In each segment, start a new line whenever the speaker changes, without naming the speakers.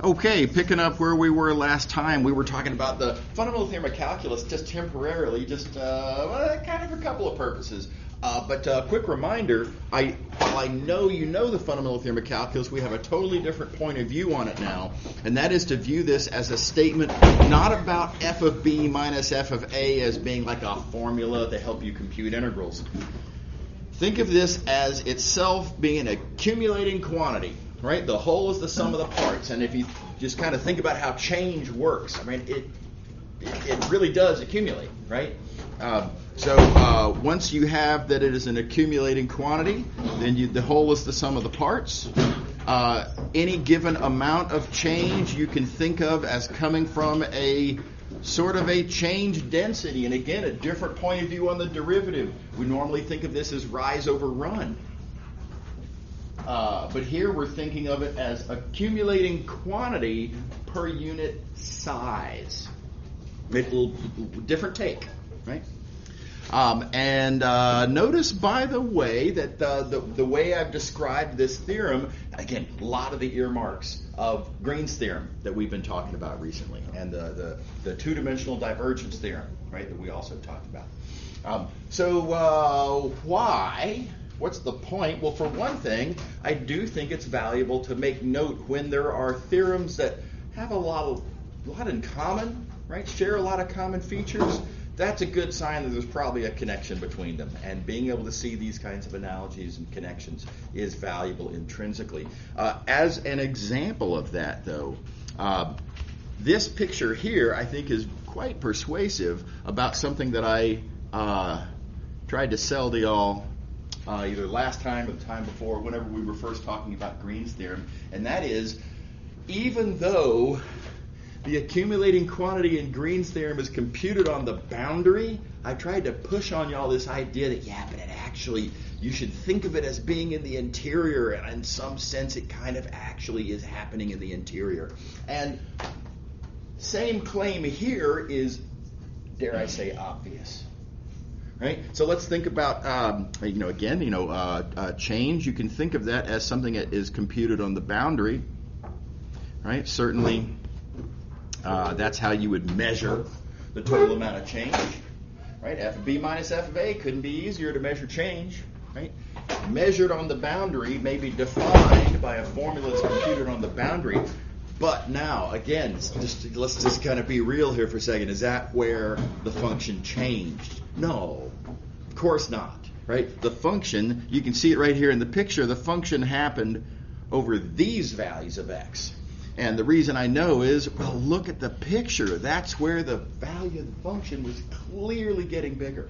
Okay, picking up where we were last time, we were talking about the fundamental theorem of calculus just temporarily, kind of for a couple of purposes. But quick reminder, while I know you know the fundamental theorem of calculus, we have a totally different point of view on it now, and that is to view this as a statement not about f of b minus f of a as being like a formula to help you compute integrals. Think of this as itself being an accumulating quantity, right? The whole is the sum of the parts, and if you just kind of think about how change works, I mean, it really does accumulate, right? So once you have that it is an accumulating quantity, then the whole is the sum of the parts. Any given amount of change you can think of as coming from a sort of a change density. And again, a different point of view on the derivative. We normally think of this as rise over run. But here we're thinking of it as accumulating quantity per unit size. Different take, right? And notice, by the way, that the way I've described this theorem, again, a lot of the earmarks of Green's theorem that we've been talking about recently, and the two-dimensional divergence theorem, right, that we also talked about. So why? What's the point? Well, for one thing, I do think it's valuable to make note when there are theorems that have a lot in common, right? Share a lot of common features. That's a good sign that there's probably a connection between them. And being able to see these kinds of analogies and connections is valuable intrinsically. As an example of that, though, this picture here, I think, is quite persuasive about something that I tried to sell to y'all either last time or the time before, whenever we were first talking about Green's theorem. And that is, even though the accumulating quantity in Green's theorem is computed on the boundary, I tried to push on y'all this idea that, but it actually, you should think of it as being in the interior, and in some sense it kind of actually is happening in the interior. And same claim here is, dare I say, obvious. Right? So let's think about, change. You can think of that as something that is computed on the boundary. Right? Certainly, that's how you would measure the total amount of change. Right? F of b minus f of a couldn't be easier to measure change. Right? Measured on the boundary may be defined by a formula that's computed on the boundary. But now, again, let's just kind of be real here for a second. Is that where the function changed? No, of course not. Right? The function, you can see it right here in the picture, the function happened over these values of x. And the reason I know is, well, look at the picture. That's where the value of the function was clearly getting bigger.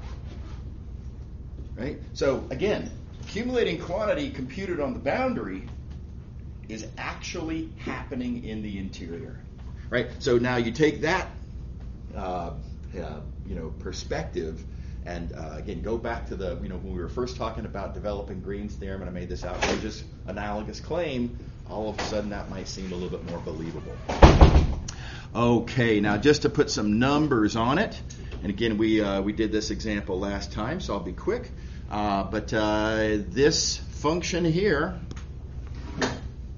Right? So, again, accumulating quantity computed on the boundary is actually happening in the interior. Right? So now you take that perspective and again, go back to the, when we were first talking about developing Green's theorem and I made this outrageous analogous claim, all of a sudden that might seem a little bit more believable. Okay, now just to put some numbers on it, and again, we did this example last time, so I'll be quick, but this function here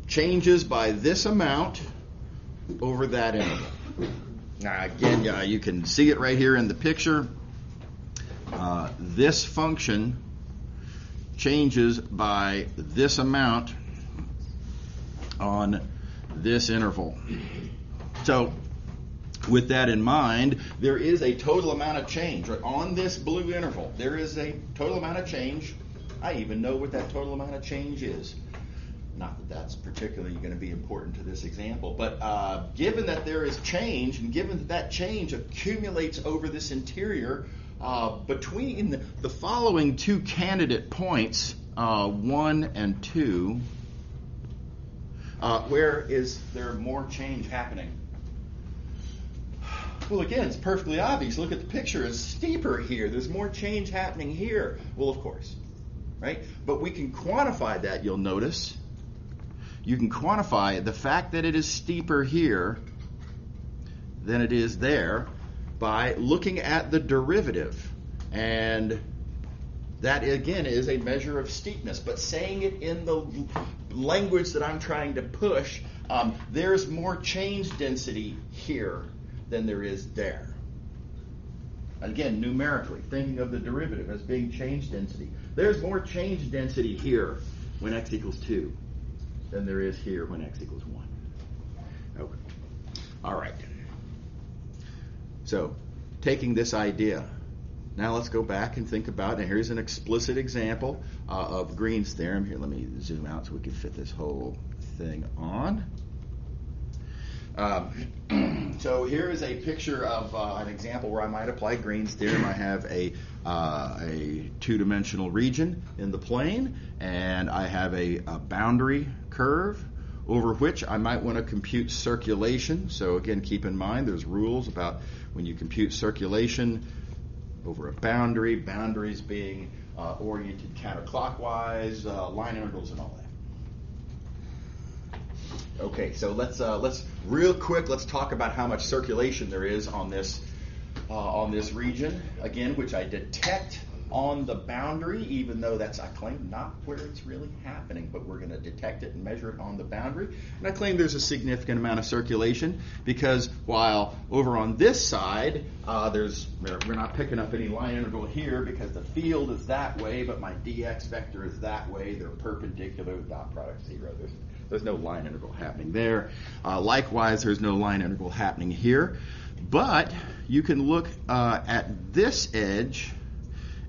changes by this amount over that interval. Now again, you can see it right here in the picture. This function changes by this amount on this interval. So with that in mind, there is a total amount of change. Right? On this blue interval, there is a total amount of change. I even know what that total amount of change is. Not that that's particularly going to be important to this example, but given that there is change, and given that that change accumulates over this interior, between the following two candidate points, 1 and 2, where is there more change happening? Well, again, it's perfectly obvious. Look at the picture. It's steeper here. There's more change happening here. Well, of course, right? But we can quantify that, you'll notice. You can quantify the fact that it is steeper here than it is there by looking at the derivative. And that, again, is a measure of steepness. But saying it in the language that I'm trying to push, there's more change density here than there is there. Again, numerically, thinking of the derivative as being change density. There's more change density here when x equals 2 than there is here when x equals 1. Okay. All right. So, taking this idea, now let's go back and think about, and here's an explicit example of Green's theorem. Here, let me zoom out so we can fit this whole thing on. So here is a picture of an example where I might apply Green's theorem. I have a two-dimensional region in the plane, and I have a boundary curve over which I might want to compute circulation. So again, keep in mind there's rules about when you compute circulation over a boundary, boundaries being oriented counterclockwise, line integrals and all that. Okay, so let's real quick, let's talk about how much circulation there is on this region, again, which I detect on the boundary, even though that's, I claim, not where it's really happening, but we're going to detect it and measure it on the boundary. And I claim there's a significant amount of circulation because while over on this side, we're not picking up any line integral here because the field is that way, but my dx vector is that way. They're perpendicular, dot product 0. There's no line integral happening there. Likewise, there's no line integral happening here. But you can look at this edge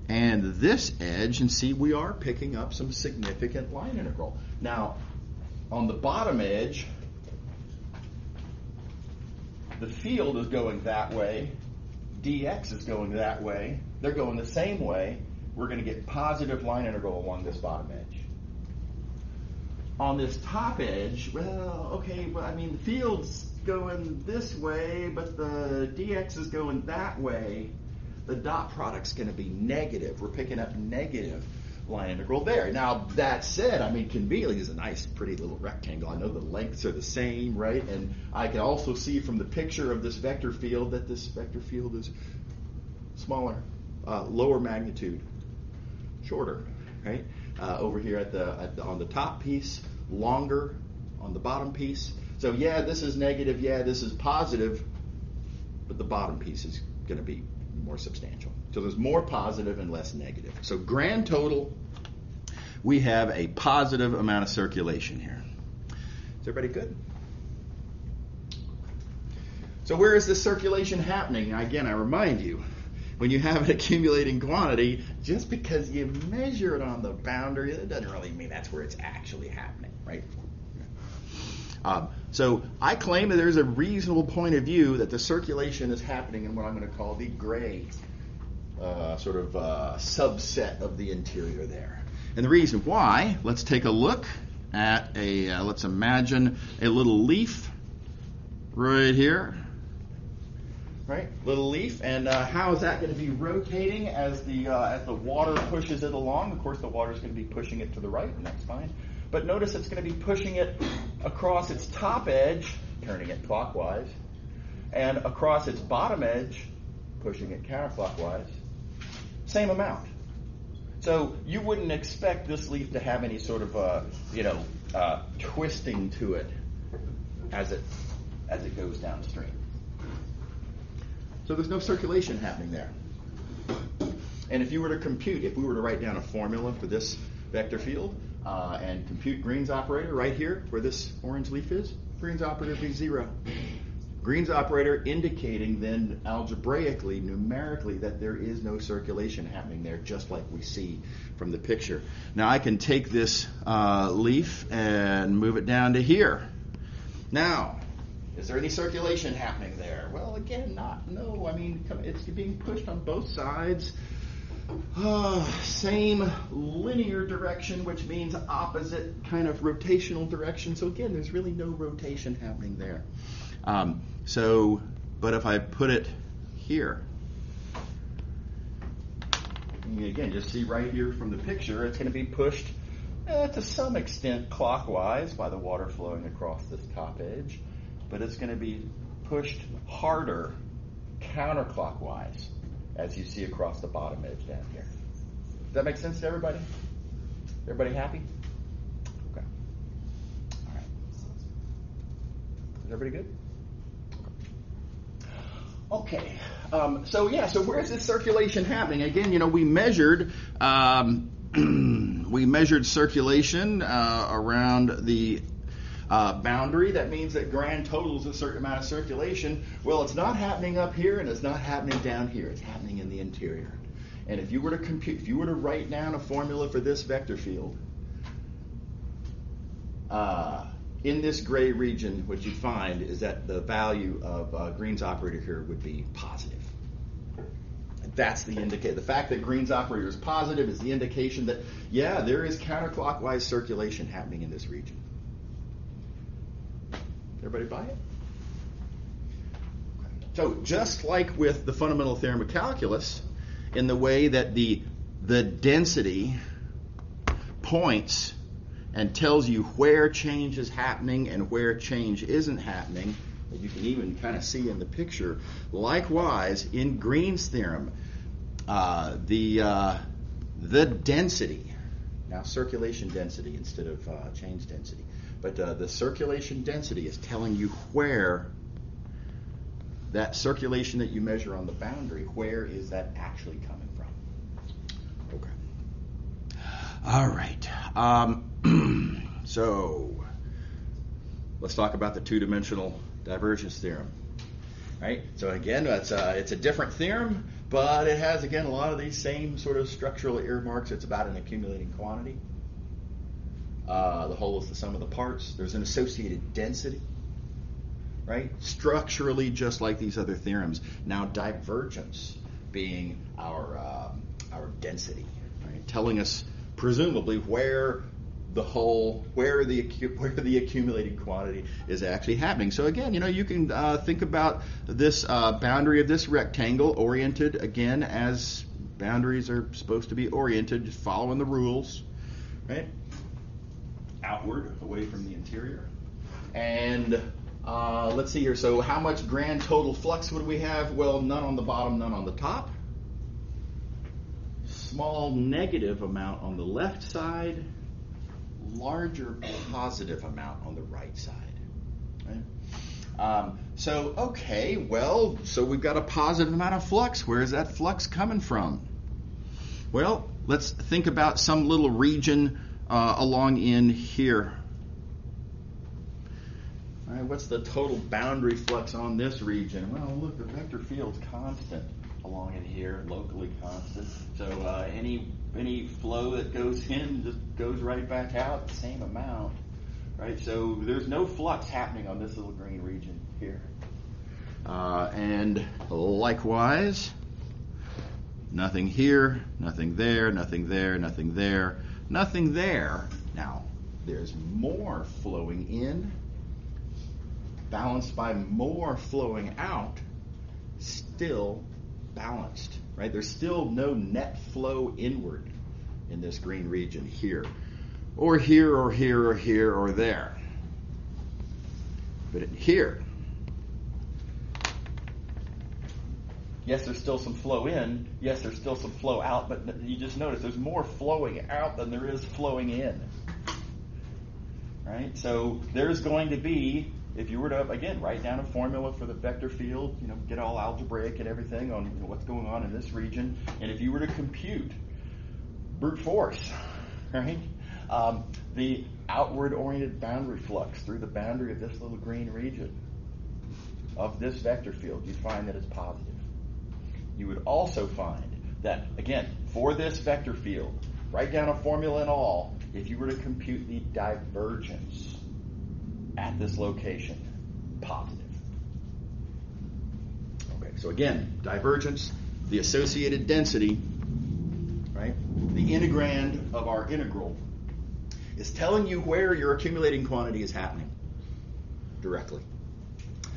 and this edge and see we are picking up some significant line integral. Now, on the bottom edge, the field is going that way. dx is going that way. They're going the same way. We're going to get positive line integral along this bottom edge. On this top edge, the field's going this way, but the dx is going that way. The dot product's going to be negative. We're picking up negative line integral there. Now, that said, conveniently is a nice, pretty little rectangle. I know the lengths are the same, right? And I can also see from the picture of this vector field that this vector field is smaller, lower magnitude, shorter, right? Over here on the top piece, longer on the bottom piece. So yeah, this is negative, yeah, this is positive, but the bottom piece is going to be more substantial. So there's more positive and less negative. So grand total, we have a positive amount of circulation here. Is everybody good? So where is this circulation happening? Again, I remind you, when you have an accumulating quantity, just because you measure it on the boundary, that doesn't really mean that's where it's actually happening, right? So I claim that there's a reasonable point of view that the circulation is happening in what I'm going to call the gray subset of the interior there. And the reason why, let's take a look at let's imagine a little leaf right here. Right, little leaf, and how is that going to be rotating as the water pushes it along? Of course, the water is going to be pushing it to the right, and that's fine. But notice it's going to be pushing it across its top edge, turning it clockwise, and across its bottom edge, pushing it counterclockwise. Same amount. So you wouldn't expect this leaf to have any sort of twisting to it as it goes downstream. So there's no circulation happening there. And if we were to write down a formula for this vector field and compute Green's operator right here where this orange leaf is, Green's operator would be 0. Green's operator indicating then algebraically, numerically, that there is no circulation happening there, just like we see from the picture. Now I can take this leaf and move it down to here. Now, is there any circulation happening there? Well, again, no. It's being pushed on both sides. Same linear direction, which means opposite kind of rotational direction. So again, there's really no rotation happening there. But if I put it here, again, just see right here from the picture, it's going to be pushed to some extent clockwise by the water flowing across this top edge. But it's going to be pushed harder counterclockwise as you see across the bottom edge down here. Does that make sense to everybody? Everybody happy? Okay. All right. Everybody good? Okay. So where's this circulation happening? Again, we measured circulation around the boundary. That means that grand total is a certain amount of circulation. Well, it's not happening up here, and it's not happening down here. It's happening in the interior. And if you were to write down a formula for this vector field, in this gray region, what you find is that the value of Green's operator here would be positive. And that's the indicator. The fact that Green's operator is positive is the indication that, there is counterclockwise circulation happening in this region. Everybody buy it? So just like with the fundamental theorem of calculus, in the way that the density points and tells you where change is happening and where change isn't happening, that you can even kind of see in the picture. Likewise, in Green's theorem, the density, now circulation density instead of change density, but the circulation density is telling you where that circulation that you measure on the boundary, where is that actually coming from? Okay. All right. So let's talk about the two-dimensional divergence theorem. Right? So again, it's a different theorem, but it has, again, a lot of these same sort of structural earmarks. It's about an accumulating quantity. The whole is the sum of the parts. There's an associated density. Right? Structurally, just like these other theorems. Now, divergence being our density, right? Telling us presumably where the accumulated quantity is actually happening. So again, you can think about this boundary of this rectangle oriented again as boundaries are supposed to be oriented, just following the rules, right? Outward, away from the interior, and let's see here. So how much grand total flux would we have? Well, none on the bottom, none on the top. Small negative amount on the left side, larger positive amount on the right side. Right? So we've got a positive amount of flux. Where is that flux coming from? Well, let's think about some little region along in here. All right, what's the total boundary flux on this region? Well, look, the vector field's constant along in here, locally constant. So any flow that goes in just goes right back out, the same amount, right? So there's no flux happening on this little green region here. And likewise, nothing here, nothing there, nothing there, nothing there, nothing there. Now, there's more flowing in, balanced by more flowing out, still balanced, right? There's still no net flow inward in this green region here, or here, or here, or here, or there. But in here, yes, there's still some flow in. Yes, there's still some flow out, but you just notice there's more flowing out than there is flowing in. Right? So there's going to be, if you were to, again, write down a formula for the vector field, get all algebraic and everything on what's going on in this region, and if you were to compute brute force, right, the outward-oriented boundary flux through the boundary of this little green region of this vector field, you'd find that it's positive. You would also find that, again, for this vector field, write down a formula and all, if you were to compute the divergence at this location, positive. Okay, so again, divergence, the associated density, right? The integrand of our integral is telling you where your accumulating quantity is happening directly.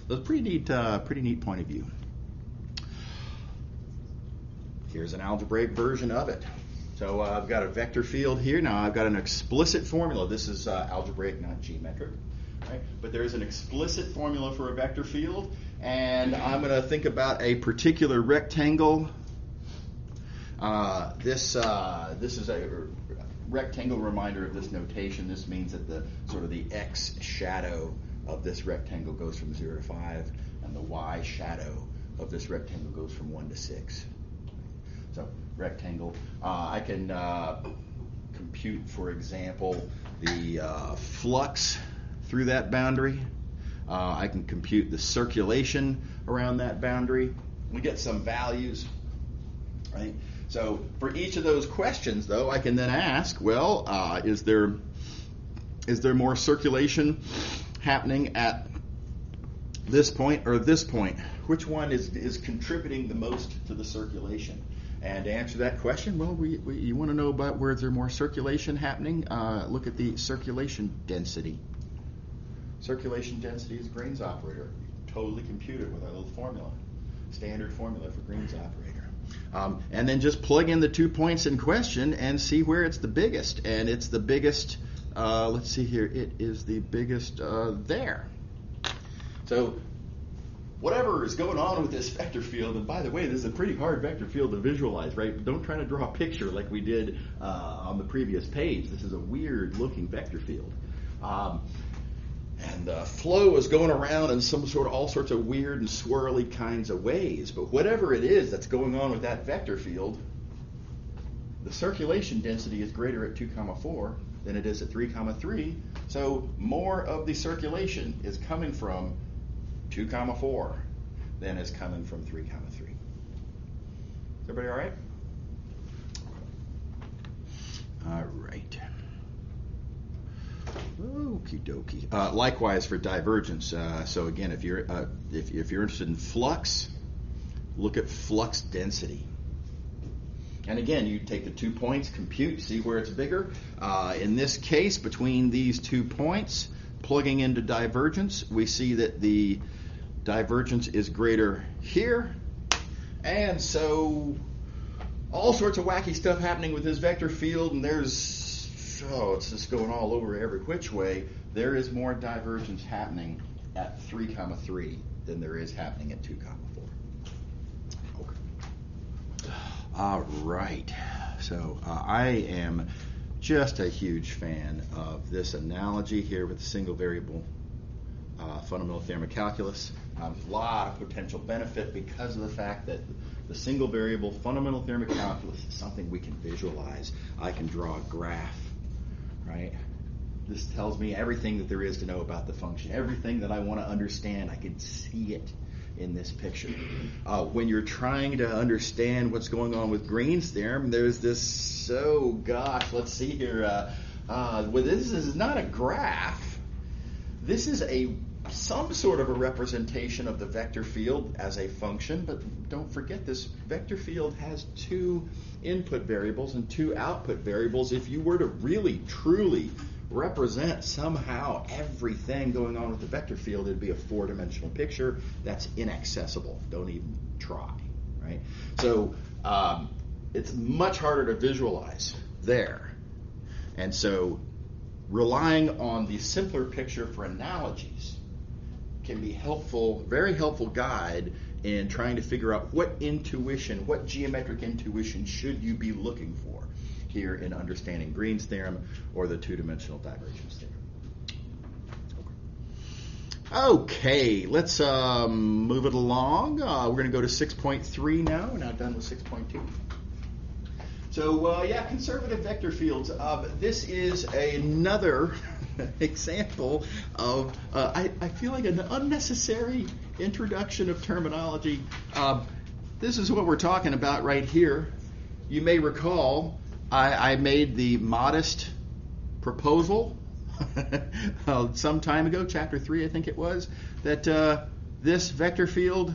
So it's a pretty neat point of view. Here's an algebraic version of it. So I've got a vector field here. Now I've got an explicit formula. This is algebraic, not geometric. Right? But there is an explicit formula for a vector field, and I'm going to think about a particular rectangle. This is a rectangle reminder of this notation. This means that the sort of the x shadow of this rectangle goes from 0 to 5, and the y shadow of this rectangle goes from 1 to 6. So rectangle, I can compute, for example, the flux through that boundary. I can compute the circulation around that boundary. We get some values, right? So for each of those questions, though, I can then ask, well, is there more circulation happening at this point or this point? Which one is contributing the most to the circulation? And to answer that question, well, you want to know about where there's more circulation happening? Look at the circulation density. Circulation density is Green's operator. You totally compute it with our little formula, standard formula for Green's operator. And then just plug in the 2 points in question and see where it's the biggest. And it's the biggest, let's see here, it is the biggest there. So whatever is going on with this vector field, and by the way, this is a pretty hard vector field to visualize, right? Don't try to draw a picture like we did on the previous page. This is a weird looking vector field. And flow is going around in all sorts of weird and swirly kinds of ways. But whatever it is that's going on with that vector field, the circulation density is greater at 2, 4 than it is at 3, 3. So more of the circulation is coming from 2, 4 than is coming from 3, 3. Is everybody all right? All right. Okie dokie. Likewise for divergence. So again, if you're interested in flux, look at flux density. And again, you take the 2 points, compute, see where it's bigger. In this case, between these 2 points, plugging into divergence, we see that the divergence is greater here. And so all sorts of wacky stuff happening with this vector field, and it's just going all over every which way. There is more divergence happening at 3, 3 than there is happening at 2, 4. Okay. All right. So I am just a huge fan of this analogy here with the single variable fundamental theorem of calculus. A lot of potential benefit because of the fact that the single variable fundamental theorem of calculus is something we can visualize. I can draw a graph. Right? This tells me everything that there is to know about the function. Everything that I want to understand, I can see it in this picture. When you're trying to understand what's going on with Green's theorem, there's this, let's see here. This is not a graph. This is some sort of a representation of the vector field as a function, but don't forget this vector field has 2 input variables and 2 output variables. If you were to really, truly represent somehow everything going on with the vector field, it'd be a 4-dimensional picture that's inaccessible. Don't even try, right? So it's much harder to visualize there. And so relying on the simpler picture for analogies can be helpful, very helpful guide in trying to figure out what geometric intuition should you be looking for here in understanding Green's theorem or the 2-dimensional divergence theorem. Okay, let's move it along. We're going to go to 6.3 now. We're now done with 6.2. So conservative vector fields. This is another example of, I feel like an unnecessary introduction of terminology. This is what we're talking about right here. You may recall I made the modest proposal some time ago, chapter 3 I think it was, that this vector field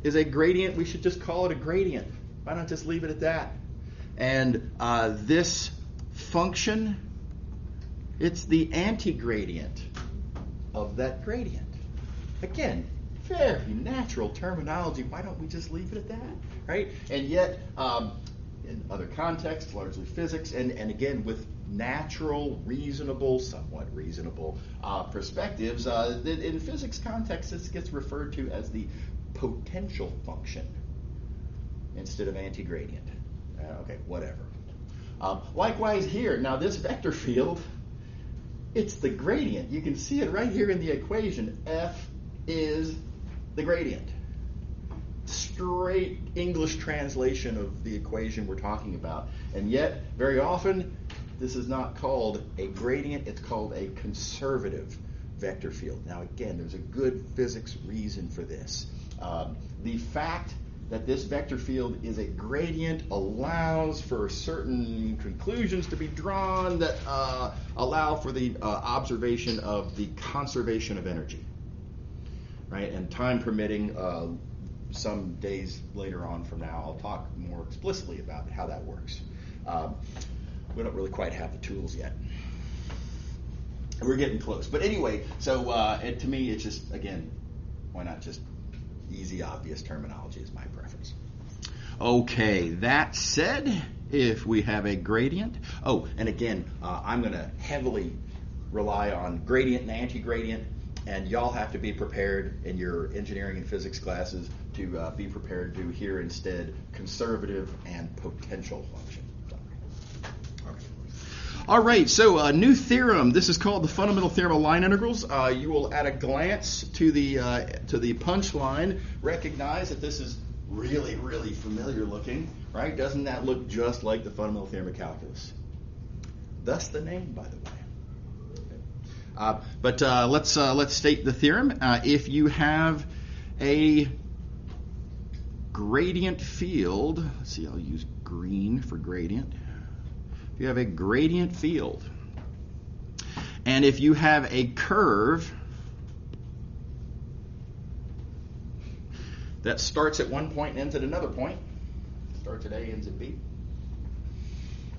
is a gradient. We should just call it a gradient. Why not just leave it at that? And this function, it's the anti-gradient of that gradient. Again, very natural terminology. Why don't we just leave it at that, right? And yet, in other contexts, largely physics, and again with natural, reasonable, somewhat reasonable perspectives, in physics context, this gets referred to as the potential function instead of anti-gradient. Okay, whatever. Likewise here, now this vector field, it's the gradient. You can see it right here in the equation. F is the gradient. Straight English translation of the equation we're talking about. And yet, very often, this is not called a gradient, it's called a conservative vector field. Now again, there's a good physics reason for this. The fact that this vector field is a gradient allows for certain conclusions to be drawn that allow for the observation of the conservation of energy. Right? And time permitting, some days later on from now, I'll talk more explicitly about how that works. We don't really quite have the tools yet. We're getting close. But anyway, so to me, it's just, again, why not just easy, obvious terminology is my preference. Okay, that said, if we have a gradient, and again, I'm going to heavily rely on gradient and anti-gradient, and y'all have to be prepared in your engineering and physics classes to be prepared to hear instead conservative and potential function. All right, so a new theorem. This is called the fundamental theorem of line integrals. You will, at a glance to the punchline, recognize that this is really, really familiar looking, right? Doesn't that look just like the fundamental theorem of calculus? Thus the name, by the way. But let's state the theorem. If you have a gradient field, let's see, I'll use green for gradient. If you have a gradient field, and if you have a curve that starts at one point and ends at another point, starts at A, ends at B,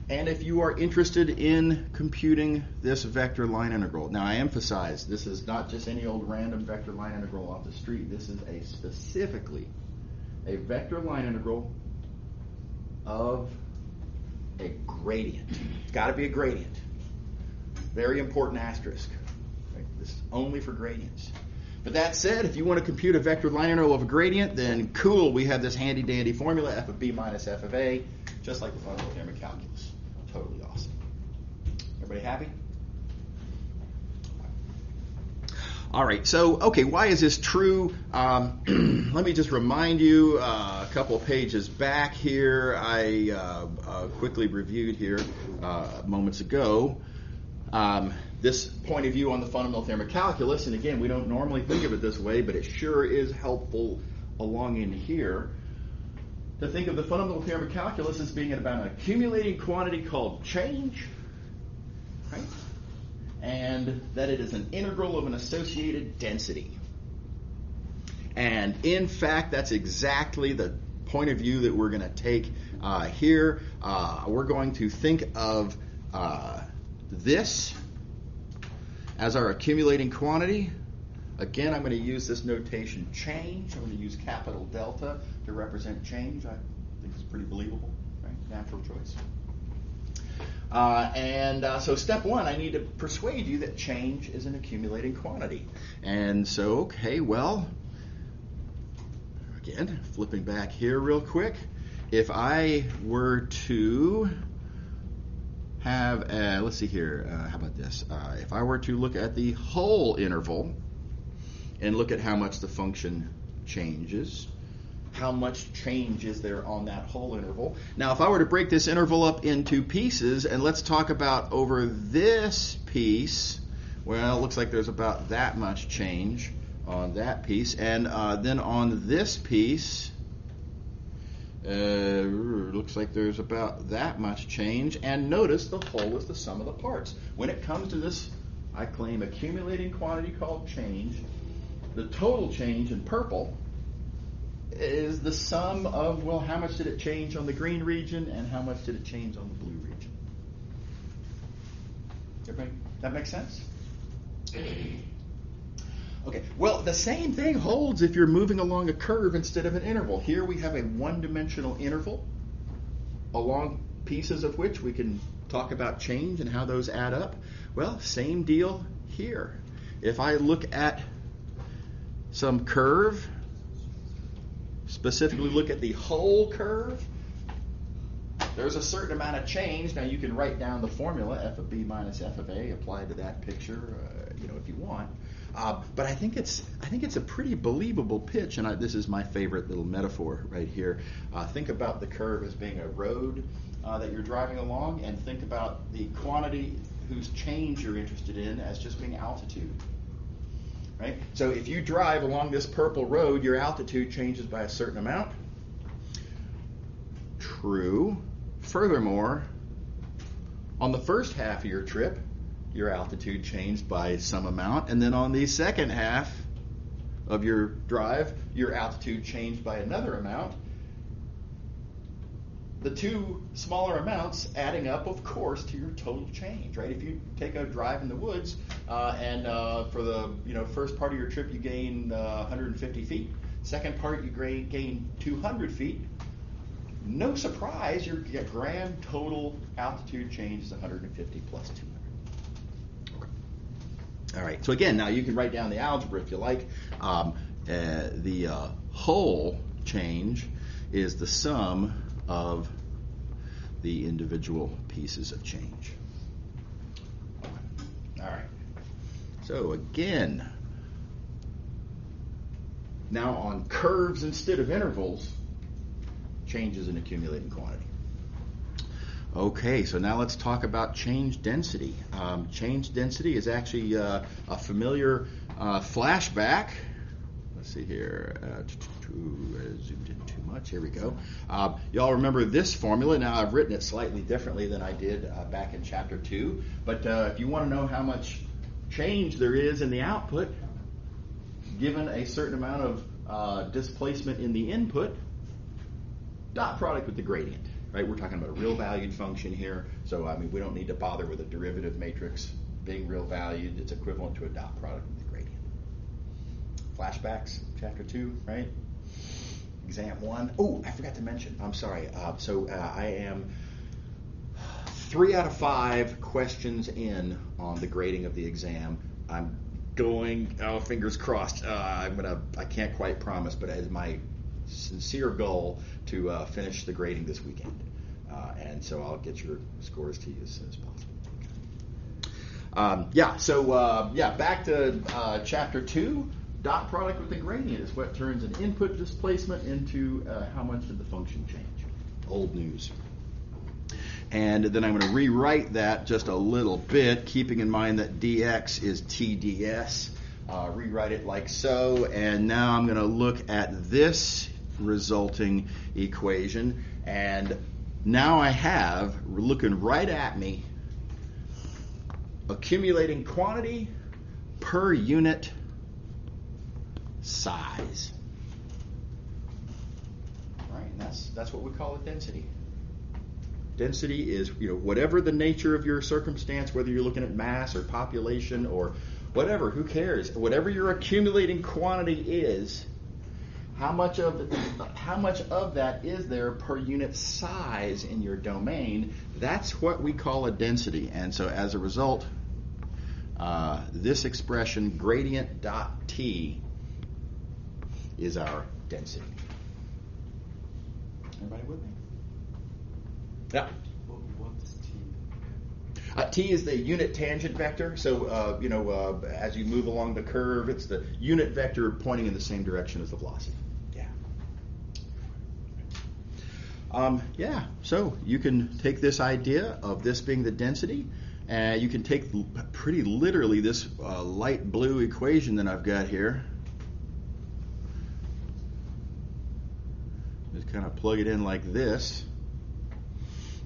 and if you are interested in computing this vector line integral, now I emphasize this is not just any old random vector line integral off the street. This is specifically a vector line integral of a gradient. It's got to be a gradient. Very important asterisk. Right? This is only for gradients. But that said, if you want to compute a vector line integral of a gradient, then cool, we have this handy dandy formula, f of b minus f of a, just like the fundamental theorem of calculus. Totally awesome. Everybody happy? All right, so, okay, why is this true? Let me just remind you, a couple of pages back here, I quickly reviewed here moments ago this point of view on the fundamental theorem of calculus, and again, we don't normally think of it this way, but it sure is helpful along in here to think of the fundamental theorem of calculus as being about an accumulating quantity called change, right? And that it is an integral of an associated density. And in fact, that's exactly the point of view that we're going to take here. We're going to think of this as our accumulating quantity. Again, I'm going to use this notation change. I'm going to use capital delta to represent change. I think it's pretty believable, right? Natural choice. So step one, I need to persuade you that change is an accumulating quantity. And so, okay, well, again, flipping back here real quick, if I were to have, let's see here, how about this? If I were to look at the whole interval and look at how much the function changes, how much change is there on that whole interval? Now, if I were to break this interval up into pieces, and let's talk about over this piece, well, it looks like there's about that much change on that piece. And then on this piece, looks like there's about that much change. And notice the whole is the sum of the parts. When it comes to this, I claim accumulating quantity called change, the total change in purple is the sum of, well, how much did it change on the green region and how much did it change on the blue region? Everybody, that makes sense? Okay, well, the same thing holds if you're moving along a curve instead of an interval. Here we have a one-dimensional interval along pieces of which we can talk about change and how those add up. Well, same deal here. If I look at some curve, specifically look at the whole curve, there's a certain amount of change. Now you can write down the formula, f of b minus f of a, applied to that picture, if you want. But I think it's a pretty believable pitch, and this is my favorite little metaphor right here. Think about the curve as being a road that you're driving along, and think about the quantity whose change you're interested in as just being altitude. Right? So if you drive along this purple road, your altitude changes by a certain amount. True. Furthermore, on the first half of your trip, your altitude changed by some amount, and then on the second half of your drive, your altitude changed by another amount. The two smaller amounts adding up, of course, to your total change, right? If you take a drive in the woods and for the first part of your trip you gain 150 feet, second part you gain 200 feet, no surprise, your grand total altitude change is 150 plus 200. Okay. All right. So again, now you can write down the algebra if you like. The whole change is the sum of the individual pieces of change. All right. So again, now on curves instead of intervals, change is an accumulating quantity. Okay, so now let's talk about change density. Change density is actually a familiar flashback. Let's see here. Zoomed in too much. Here we go. Y'all remember this formula. Now I've written it slightly differently than I did back in chapter 2. But if you want to know how much change there is in the output, given a certain amount of displacement in the input, dot product with the gradient. Right? We're talking about a real valued function here. So we don't need to bother with a derivative matrix being real valued. It's equivalent to a dot product with the gradient. Flashbacks, chapter 2, right? Exam 1. Oh, I forgot to mention. I'm sorry. I am 3 out of 5 questions in on the grading of the exam. I'm going, fingers crossed. I can't quite promise, but as my sincere goal to finish the grading this weekend. And so I'll get your scores to you as soon as possible. Back to chapter 2. Dot product with the gradient is what turns an input displacement into how much did the function change. Old news. And then I'm going to rewrite that just a little bit, keeping in mind that dx is TDS. Rewrite it like so. And now I'm going to look at this resulting equation. And now I have, looking right at me, accumulating quantity per unit size. Right, and that's what we call a density. Density is whatever the nature of your circumstance, whether you're looking at mass or population or whatever, who cares? Whatever your accumulating quantity is, how much of that is there per unit size in your domain? That's what we call a density. And so as a result, this expression gradient dot t is our density. Everybody with me? Yeah.
What's t?
T is the unit tangent vector. So, as you move along the curve, it's the unit vector pointing in the same direction as the velocity. So you can take this idea of this being the density, and you can take pretty literally this light blue equation that I've got here. Just kind of plug it in like this,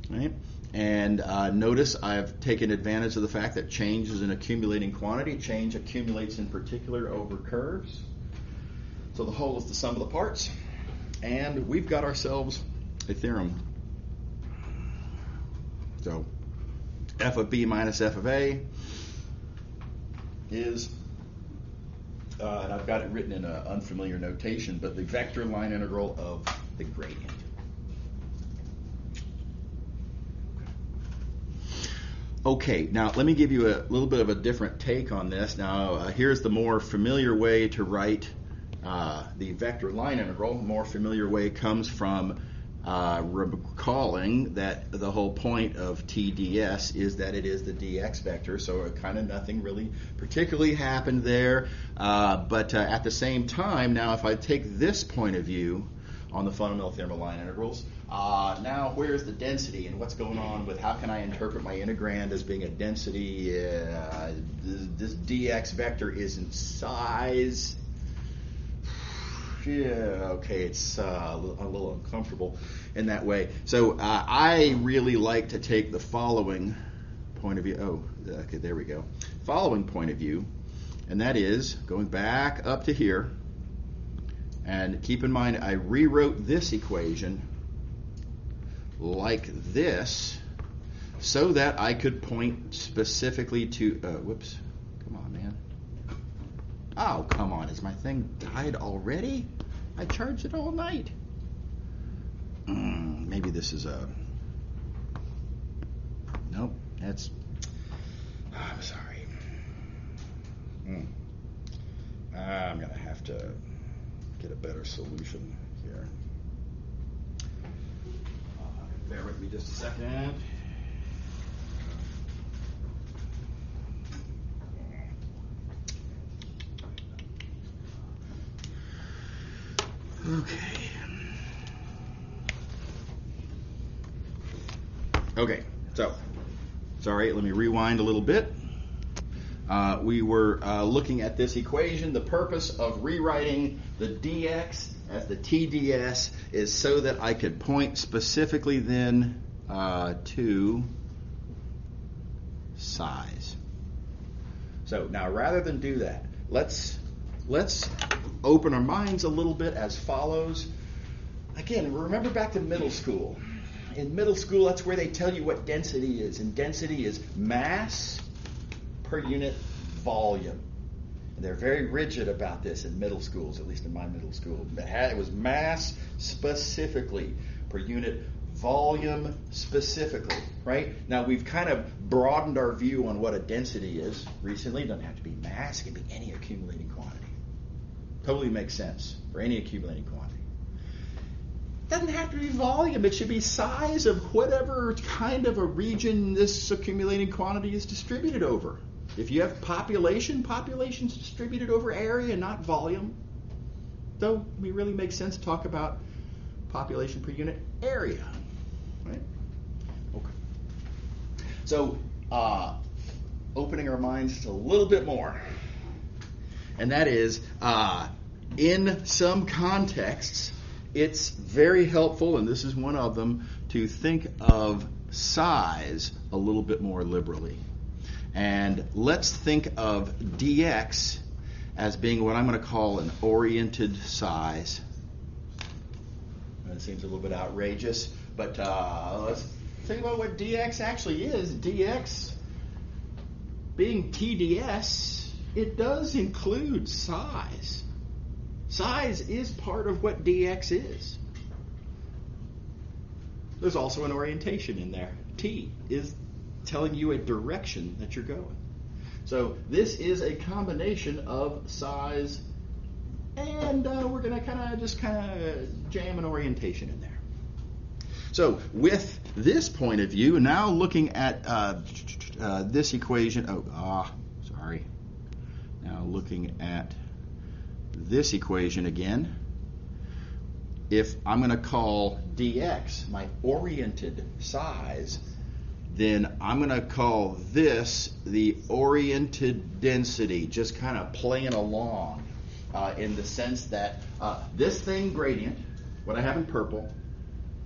right? And notice I've taken advantage of the fact that change is an accumulating quantity. Change accumulates in particular over curves. So the whole is the sum of the parts. And we've got ourselves a theorem. So f of b minus f of a is, and I've got it written in an unfamiliar notation, but the vector line integral of the gradient. Okay, now let me give you a little bit of a different take on this. Now, here's the more familiar way to write the vector line integral. The more familiar way comes from recalling that the whole point of TDS is that it is the dx vector, so kind of nothing really particularly happened there. But at the same time, now if I take this point of view on the fundamental theorem of line integrals, now where's the density and what's going on with how can I interpret my integrand as being a density? This dx vector isn't size. Yeah, okay, it's a little uncomfortable in that way. So I really like to take the following point of view. Oh, okay, there we go. Following point of view, and that is going back up to here. And keep in mind, I rewrote this equation like this so that I could point specifically to, whoops, come on, man. Oh, come on, has my thing died already? I charged it all night. Maybe this is a, nope, that's, I'm sorry. I'm going to have to get a better solution here. Bear with me just a second. Okay, so, sorry, let me rewind a little bit. We were looking at this equation. The purpose of rewriting the dx as the TDS is so that I could point specifically then to size. So now rather than do that, let's open our minds a little bit as follows. Again, remember back to middle school. In middle school, that's where they tell you what density is. And density is mass per unit volume. And they're very rigid about this in middle schools, at least in my middle school. It was mass specifically per unit volume specifically, right? Now, we've kind of broadened our view on what a density is recently. It doesn't have to be mass. It can be any accumulating quantity. Totally makes sense for any accumulating quantity. It doesn't have to be volume. It should be size of whatever kind of a region this accumulating quantity is distributed over. If you have population's distributed over area, not volume. Though it really makes sense to talk about population per unit area, right? Okay. So, opening our minds just a little bit more, and that is, in some contexts, it's very helpful, and this is one of them, to think of size a little bit more liberally. And let's think of dx as being what I'm going to call an oriented size. That seems a little bit outrageous, but let's think about what dx actually is. Dx, being TDS, it does include size. Size is part of what dx is. There's also an orientation in there. T is telling you a direction that you're going. So this is a combination of size, and we're going to kind of jam an orientation in there. So with this point of view, now looking at this equation, now looking at this equation again, if I'm going to call dx my oriented size, then I'm going to call this the oriented density, just kind of playing along in the sense that this thing gradient, what I have in purple,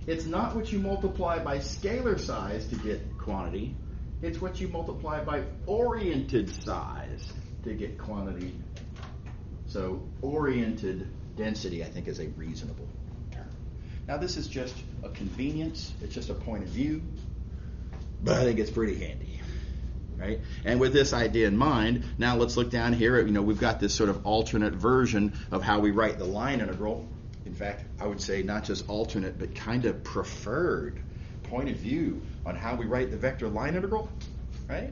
it's not what you multiply by scalar size to get quantity. It's what you multiply by oriented size to get quantity. So oriented density, I think, is a reasonable term. Now, this is just a convenience. It's just a point of view. But I think it's pretty handy, right? And with this idea in mind, now let's look down here. We've got this sort of alternate version of how we write the line integral. In fact, I would say not just alternate, but kind of preferred point of view on how we write the vector line integral, right?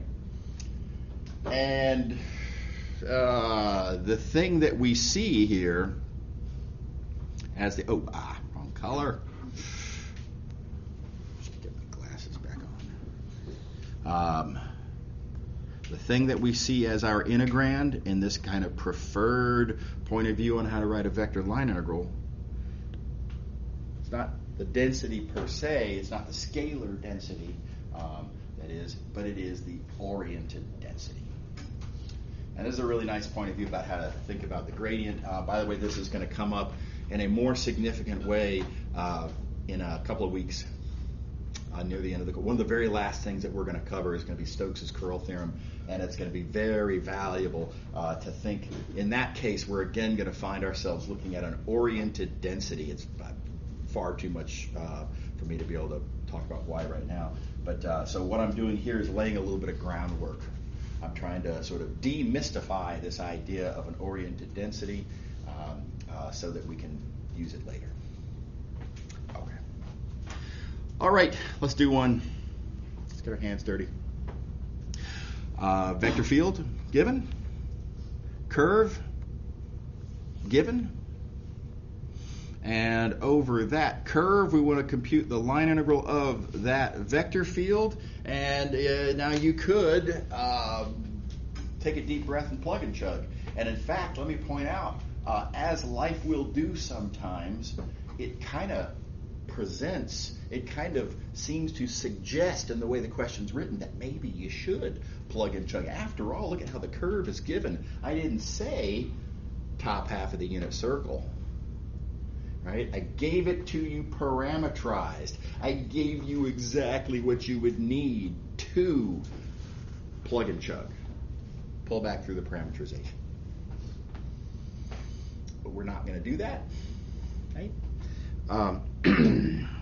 And the thing that we see here as the, wrong color. The thing that we see as our integrand in this kind of preferred point of view on how to write a vector line integral, it's not the density per se, it's not the scalar density but it is the oriented density. And this is a really nice point of view about how to think about the gradient. By the way, this is going to come up in a more significant way in a couple of weeks. Near the end of the course. One of the very last things that we're going to cover is going to be Stokes' curl theorem, and it's going to be very valuable to think. In that case, we're again going to find ourselves looking at an oriented density. It's far too much for me to be able to talk about why right now. But so what I'm doing here is laying a little bit of groundwork. I'm trying to sort of demystify this idea of an oriented density so that we can use it later. All right, let's do one. Let's get our hands dirty. Vector field, given. Curve, given. And over that curve, we want to compute the line integral of that vector field. And now you could take a deep breath and plug and chug. And in fact, let me point out, as life will do sometimes, it kind of seems to suggest in the way the question's written that maybe you should plug and chug. After all, look at how the curve is given. I didn't say top half of the unit circle, right? I gave it to you parametrized. I gave you exactly what you would need to plug and chug. Pull back through the parameterization. But we're not going to do that, right?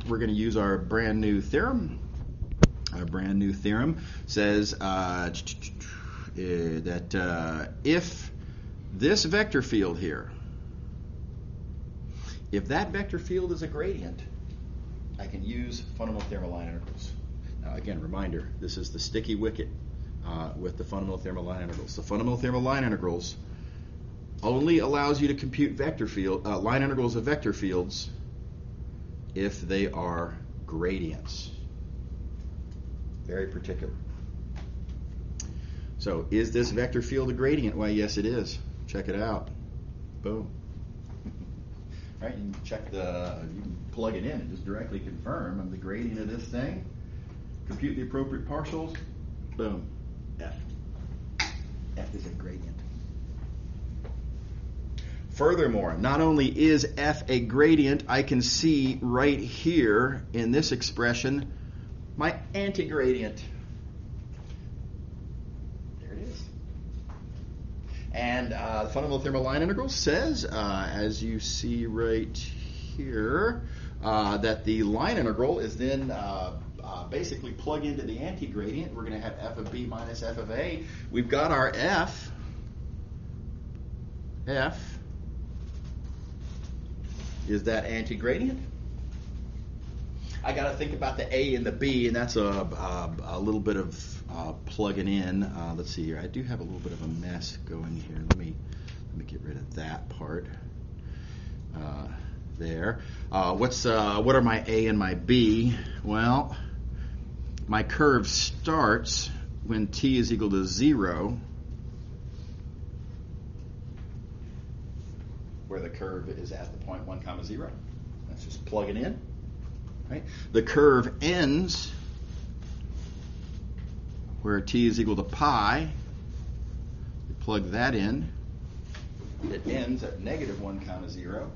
We're going to use our brand new theorem. Our brand new theorem says that if this vector field here, if that vector field is a gradient, I can use fundamental theorem of line integrals. Now, again, reminder, this is the sticky wicket with the fundamental theorem of line integrals. The fundamental theorem of line integrals only allows you to compute vector field line integrals of vector fields if they are gradients. Very particular. So, is this vector field a gradient? Why, yes, it is. Check it out. Boom. Right? You can check you can plug it in and just directly confirm I'm the gradient of this thing. Compute the appropriate partials. Boom. F. F is a gradient. Furthermore, not only is f a gradient, I can see right here in this expression my antigradient. There it is. And the fundamental theorem of line integrals says, as you see right here, that the line integral is then basically plug into the antigradient. We're going to have f of b minus f of a. We've got our f. Is that antigradient? I got to think about the a and the b, and that's a little bit of plugging in. Let's see here. I do have a little bit of a mess going here. Let me get rid of that part. There. What are my a and my b? Well, my curve starts when t is equal to 0. Where the curve is at the point 1, 0. That's just plug it in. Right? The curve ends where t is equal to pi. You plug that in. It ends at negative 1, 0.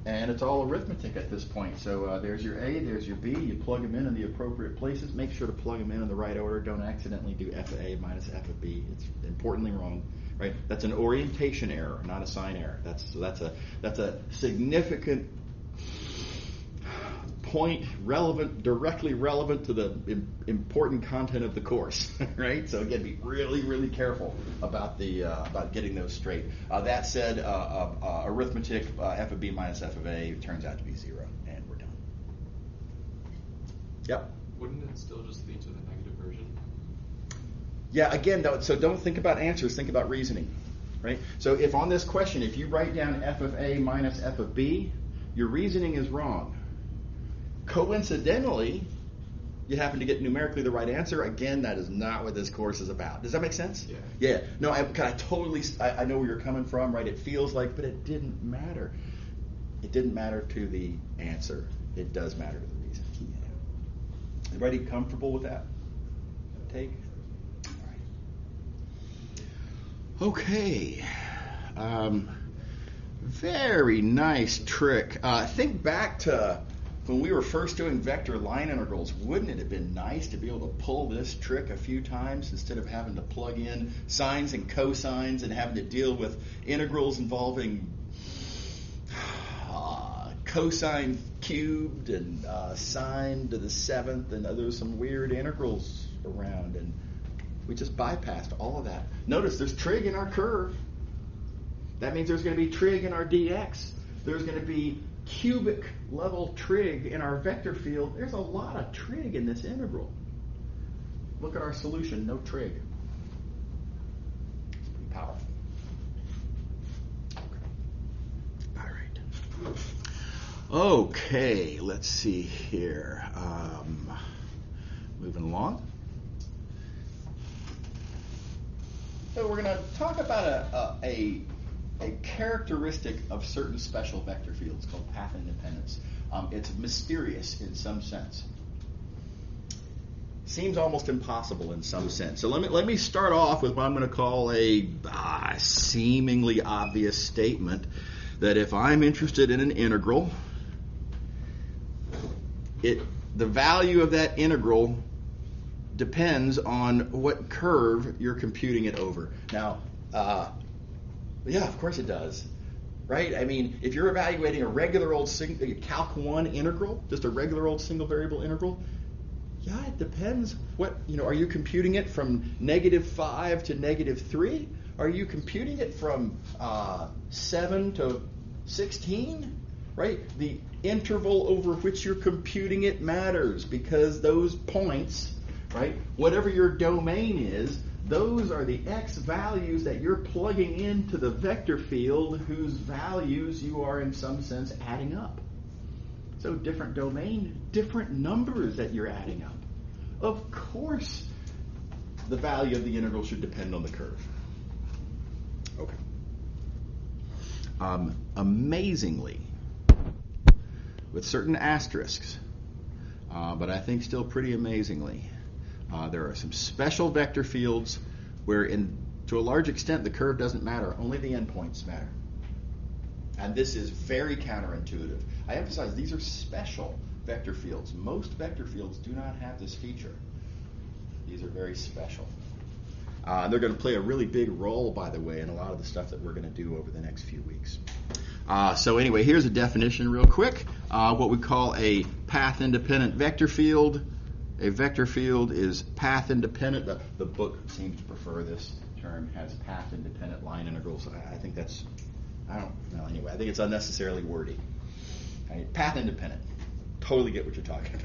And it's all arithmetic at this point. So there's your A, there's your B. You plug them in the appropriate places. Make sure to plug them in the right order. Don't accidentally do f of A minus f of B. It's importantly wrong. Right? That's an orientation error, not a sign error. That's a significant point, directly relevant to the important content of the course. Right? So again, be really, really careful about getting those straight. That said, arithmetic f of b minus f of a turns out to be 0, and we're done. Yep.
Wouldn't it still just lead to the negative version?
Yeah, again, so don't think about answers, think about reasoning, right? So if on this question, if you write down f of a minus f of b, your reasoning is wrong. Coincidentally, you happen to get numerically the right answer. Again, that is not what this course is about. Does that make sense?
Yeah.
Yeah. No, I know where you're coming from, right? It feels like, but it didn't matter. It didn't matter to the answer. It does matter to the reason. Yeah. Everybody comfortable with that take? All right. Okay. Very nice trick. Think back to when we were first doing vector line integrals. Wouldn't it have been nice to be able to pull this trick a few times instead of having to plug in sines and cosines and having to deal with integrals involving cosine cubed and sine to the 7th, and there's some weird integrals around, and we just bypassed all of that. Notice there's trig in our curve. That means there's going to be trig in our dx. There's going to be cubic level trig in our vector field. There's a lot of trig in this integral. Look at our solution, no trig. It's pretty powerful. Okay. All right. Okay, let's see here. Moving along. So we're going to talk about a characteristic of certain special vector fields called path independence. It's mysterious in some sense. Seems almost impossible in some sense. So let me start off with what I'm going to call a seemingly obvious statement that if I'm interested in an integral, the value of that integral depends on what curve you're computing it over. Now, yeah, of course it does, right? I mean, if you're evaluating a regular old Calc 1 integral, just a regular old single variable integral, yeah, it depends. Are you computing it from -5 to -3? Are you computing it from 7 to 16? Right? The interval over which you're computing it matters, because those points, right, whatever your domain is, those are the x values that you're plugging into the vector field whose values you are in some sense adding up. So different domain, different numbers that you're adding up. Of course, the value of the integral should depend on the curve. Okay. Amazingly, with certain asterisks, but I think still pretty amazingly, there are some special vector fields where, to a large extent, the curve doesn't matter. Only the endpoints matter. And this is very counterintuitive. I emphasize these are special vector fields. Most vector fields do not have this feature. These are very special. They're going to play a really big role, by the way, in a lot of the stuff that we're going to do over the next few weeks. So anyway, here's a definition real quick. What we call a path-independent vector field. A vector field is path-independent. The book seems to prefer this term, has path-independent line integrals. I think that's, anyway, I think it's unnecessarily wordy. Right? Path-independent. Totally get what you're talking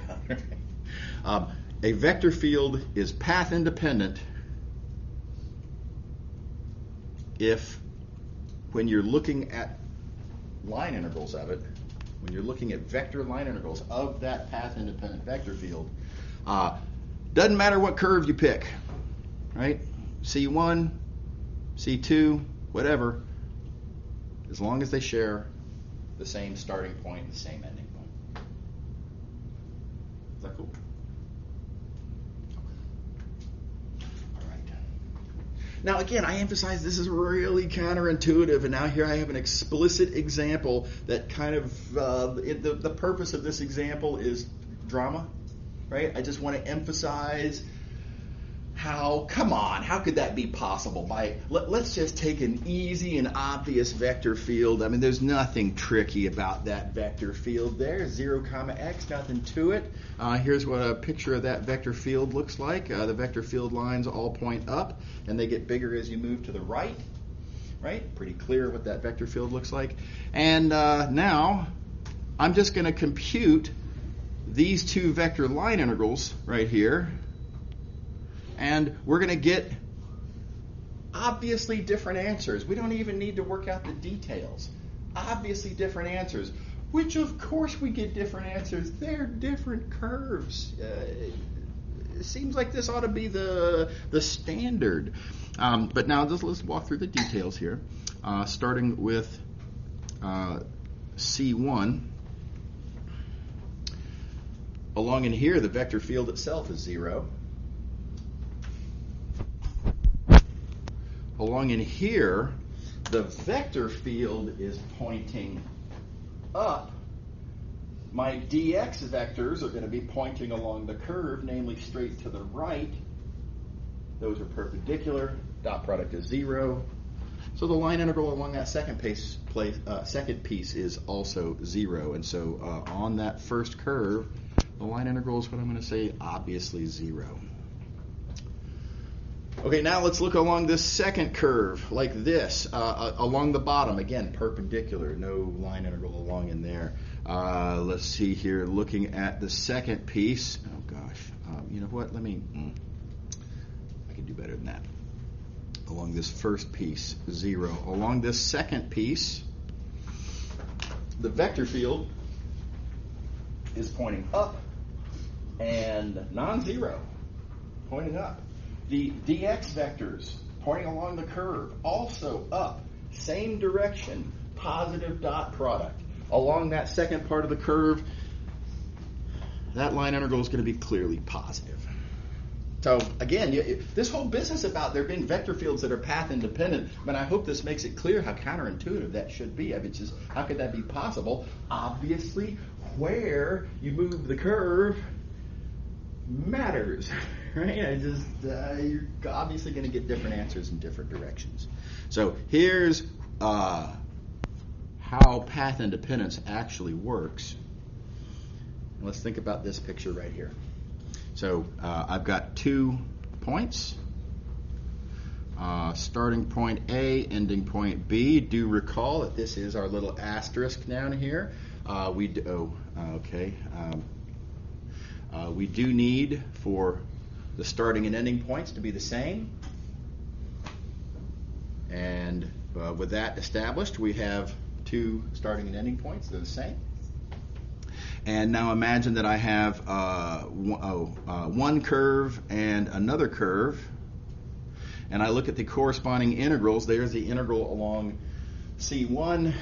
about. A vector field is path-independent if, when you're looking at line integrals of it, when you're looking at vector line integrals of that path-independent vector field, doesn't matter what curve you pick, right? C1, C2, whatever, as long as they share the same starting point and the same ending point. Is that cool? Now, again, I emphasize this is really counterintuitive, and now here I have an explicit example that kind of, the purpose of this example is drama, right? I just want to emphasize how could that be possible? Let's just take an easy and obvious vector field. I mean, there's nothing tricky about that vector field there. 0, x, nothing to it. Here's what a picture of that vector field looks like. The vector field lines all point up, and they get bigger as you move to the right. Right? Pretty clear what that vector field looks like. And now I'm just going to compute these two vector line integrals right here. And we're going to get obviously different answers. We don't even need to work out the details. Obviously different answers. which of course we get different answers. They're different curves. It seems like this ought to be the standard. But now let's walk through the details here, starting with C1. Along in here, the vector field itself is 0. Along in here, the vector field is pointing up. My dx vectors are going to be pointing along the curve, namely straight to the right. Those are perpendicular. Dot product is 0. So the line integral along that second piece is also 0. And so on that first curve, the line integral is what I'm going to say, obviously 0. Okay, now let's look along this second curve, like this, along the bottom. Again, perpendicular, no line integral along in there. Let's see here, looking at the second piece. Oh gosh, you know what? I can do better than that. Along this first piece, 0. Along this second piece, the vector field is pointing up and non-zero, pointing up. The dx vectors pointing along the curve, also up, same direction, positive dot product. Along that second part of the curve, that line integral is going to be clearly positive. So again, this whole business about there being vector fields that are path independent, I hope this makes it clear how counterintuitive that should be. It's just, how could that be possible? Obviously, where you move the curve matters, right? You're obviously going to get different answers in different directions. So here's how path independence actually works. Let's think about this picture right here. So I've got 2 points, starting point A, ending point B. Do recall that this is our little asterisk down here. We do need for the starting and ending points to be the same. And with that established, we have 2 starting and ending points. They're the same. And now imagine that I have one curve and another curve. And I look at the corresponding integrals. There's the integral along C1.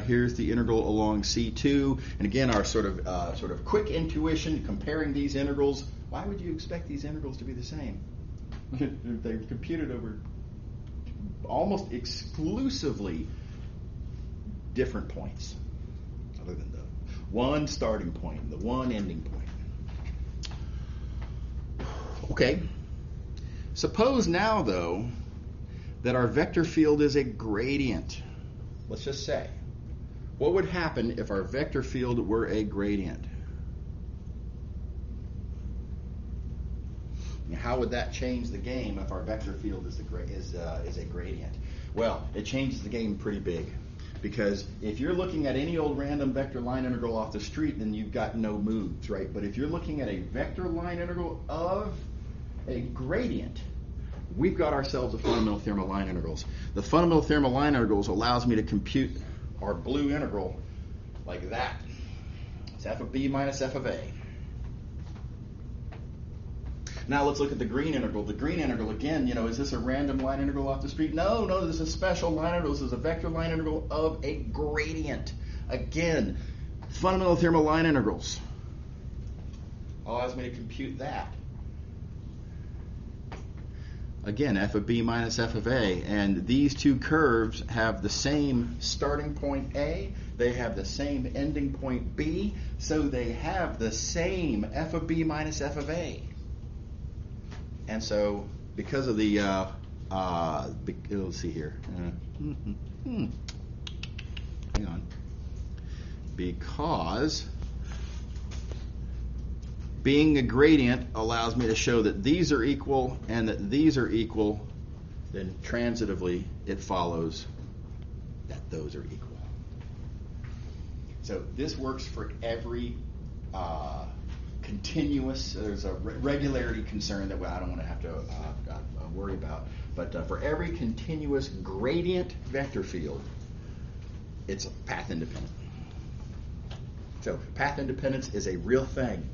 Here's the integral along C2. And again, our sort of quick intuition comparing these integrals. Why would you expect these integrals to be the same? They're computed over almost exclusively different points, other than the one starting point and the one ending point. Okay. Suppose now, though, that our vector field is a gradient. Let's just say, what would happen if our vector field were a gradient? How would that change the game if our vector field is a gradient? Well, it changes the game pretty big. Because if you're looking at any old random vector line integral off the street, then you've got no moves, right? But if you're looking at a vector line integral of a gradient, we've got ourselves a fundamental theorem of line integrals. The fundamental theorem of line integrals allows me to compute our blue integral like that. It's f of b minus f of a. Now let's look at the green integral. The green integral, again, is this a random line integral off the street? No, this is a special line integral. This is a vector line integral of a gradient. Again, fundamental theorem of line integrals allows me to compute that. Again, f of b minus f of a. And these 2 curves have the same starting point A. They have the same ending point B. So they have the same f of b minus f of a. And so, because of the, let's see here. Hang on. Because being a gradient allows me to show that these are equal and that these are equal, then transitively it follows that those are equal. So this works for every continuous, there's a regularity concern that I don't want to have to worry about, but for every continuous gradient vector field, it's path independent. So path independence is a real thing,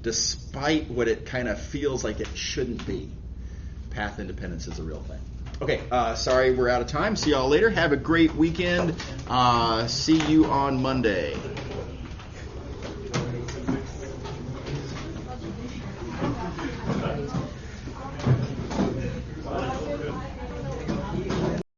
despite what it kind of feels like it shouldn't be. Path independence is a real thing. Okay, sorry we're out of time. See y'all later. Have a great weekend. See you on Monday.